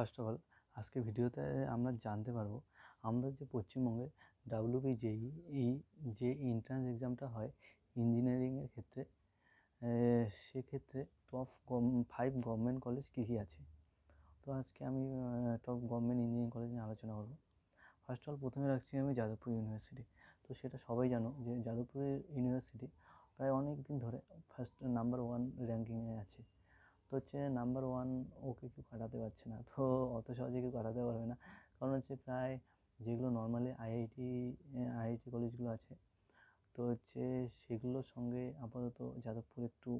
First of all আজকে ভিডিওতে আমরা জানতে পারবো আমাদের যে পশ্চিমবঙ্গে WBJEE যে এন্ট্রান্স এক্সামটা হয় ইঞ্জিনিয়ারিংয়ের ক্ষেত্রে, সেক্ষেত্রে টপ 5 গভর্নমেন্ট কলেজ কী কী আছে। তো আজকে আমি টপ গভর্নমেন্ট ইঞ্জিনিয়ারিং কলেজ নিয়ে আলোচনা করবো। ফার্স্ট অফ অল প্রথমে রাখছি আমি যাদবপুর ইউনিভার্সিটি। তো সেটা সবাই জানো যে যাদবপুরের ইউনিভার্সিটি প্রায় অনেক দিন ধরে ফার্স্ট নাম্বার 1 র্যাঙ্কিংয়ে আছে। তো হচ্ছে নাম্বার 1 ওকে কেউ কাটাতে পারছে না, তো অত সহজে কেউ কাটাতে পারবে না। কারণ হচ্ছে প্রায় যেগুলো নর্মালি আইআইটি কলেজগুলো আছে, তো হচ্ছে সেগুলোর সঙ্গে আপাতত যাদবপুর একটু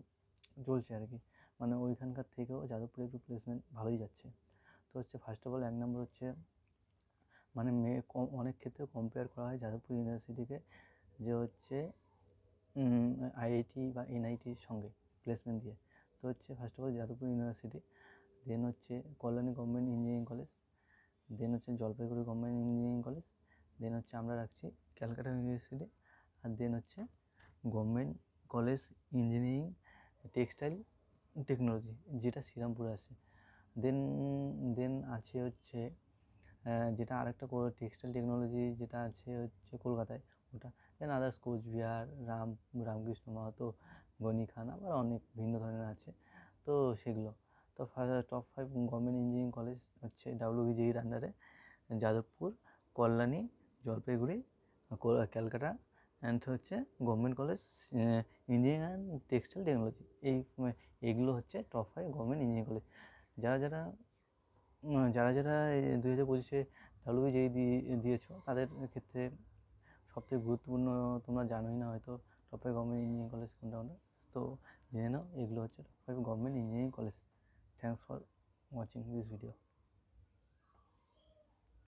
জ্বলছে আর কি। মানে ওইখানকার থেকেও যাদবপুরে একটু প্লেসমেন্ট ভালোই যাচ্ছে। তো হচ্ছে ফার্স্ট অফ অল 1 নম্বর হচ্ছে, মানে অনেক ক্ষেত্রে কম্পেয়ার করা হয় যাদবপুর ইউনিভার্সিটিকে যে হচ্ছে আইআইটি বা এনআইটির সঙ্গে প্লেসমেন্ট দিয়ে। তো হচ্ছে first of all Jadavpur University, then হচ্ছে Kalyani Government Engineering College, then হচ্ছে Jalpaiguri Government Engineering College, then হচ্ছে আমরা রাখছি ক্যালকাটা ইউনিভার্সিটি, আর দেন হচ্ছে Government College Engineering Textile Technology, যেটা শ্রীরামপুরে আছে। দেন দেন আছে হচ্ছে যেটা আরেকটা টেক্সটাইল টেকনোলজি যেটা আছে হচ্ছে কলকাতায়, ওটা। দেন আদার্স কোচবিহার, রামকৃষ্ণ মাহাতো, গনি খান, আবার অনেক ভিন্ন ধরনের আছে। তো সেগুলো তো টপ 5 গভর্নমেন্ট ইঞ্জিনিয়ারিং কলেজ হচ্ছে WBJEর আন্ডারে যাদবপুর, কল্যাণী, জলপাইগুড়ি, ক্যালকাটা অ্যান্ড হচ্ছে Government College engineering and textile technology. এইগুলো হচ্ছে টপ 5 গভর্নমেন্ট ইঞ্জিনিয়ারিং কলেজ। যারা যারা যারা যারা 2025-এ WBJEE দিয়েছো তাদের ক্ষেত্রে সবথেকে গুরুত্বপূর্ণ তোমরা জানোই না হয়তো টপ 5 গভর্নমেন্ট ইঞ্জিনিয়ারিং কলেজ কোনটা কোনটা। তো জেনে নাও, এগুলো হচ্ছে top 5 government Engineering college. Thanks for watching this video.